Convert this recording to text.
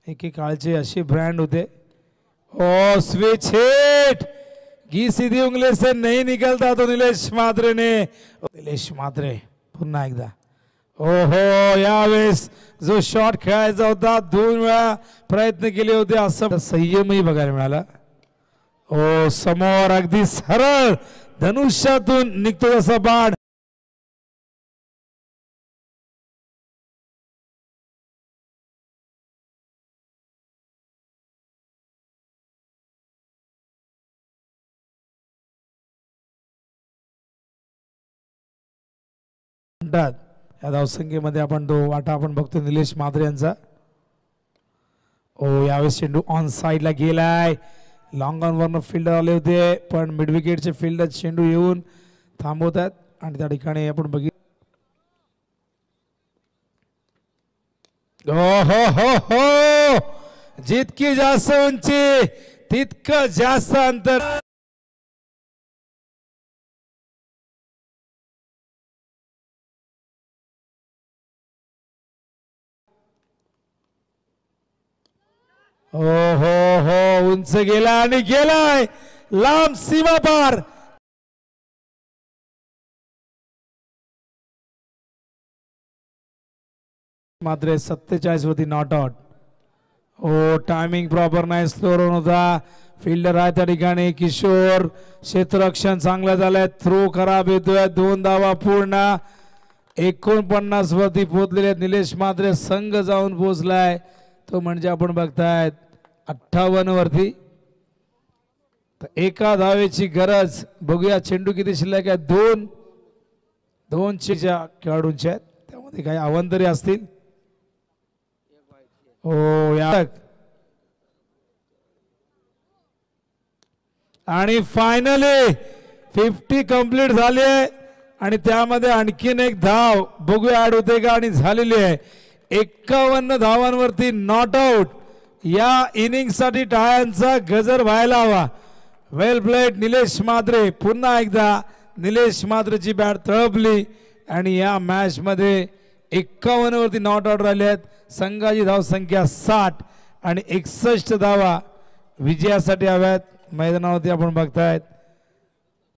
एकेकाळचे असे ब्रांड होते। ओ switch hit, घी सीधी उंगली से नहीं निकलता तो निलेश म्हात्रे ने, निलेश म्हात्रे पुन्हा एकदा। ओहो यावेळेस जो शॉट खेळायचा होता 2 वेळा प्रयत्न केले होते, असं संयमही बघायला मिळाला। ओ समोर अगदी सरळ धनुष्यातून निघतो तसा बाण, या धावसंख्येमध्ये आपण तो वाटा आपण बघतो निलेश म्हात्रे यांचा। ओ यावेळेस चेंडू ऑन साइडला गेलाय, लॉंग ऑन वरनं फिल्डर आले होते पण मिड विकेटचे फिल्डर चेंडू येऊन थांबवतात आणि त्या ठिकाणी आपण बघितलं हो हो हो हो, जितकी जास्त उंची तितकं जास्त अंतर। हो हो हो, उंच गेला आणि गेलाय लांब सीमा पार। मात्र 47 वरती नॉट आउट। हो टायमिंग प्रॉपर नाही, स्लो रन होता, फिल्डर आहे त्या ठिकाणी किशोर, क्षेत्ररक्षण चांगलं झालंय, थ्रो खराब येतोय, 2 धावा पूर्ण, 49 वरती पोहोचलेले निलेश म्हात्रे संघ जाऊन पोहोचलाय तो म्हणजे आपण बघतायत 58 वरती। तर एका धावेची गरज, बघूया चेंडू किती शिल्लक आहे, 2 खेळाडूंचे आहेत, त्यामध्ये काही अवंतरी असतील। हो या आणि फायनली 50 कंप्लीट झाली आहे आणि त्यामध्ये आणखीन एक धाव बघूया ऍड होते का, आणि झालेली आहे। 51 धावांवरती नॉट आउट। या इनिंग साठी टाळ्यांचा गजर व्हायला हवा। वेल प्लेड निलेश म्हात्रे, पुन्हा एकदा निलेश म्हात्रेची बॅट तळपली आणि या मॅच मध्ये 51 वरती नॉट आउट राहिले आहेत। संघाची धावसंख्या 60 आणि 61 धावा विजयासाठी हव्यात। मैदानावरती आपण बघतायत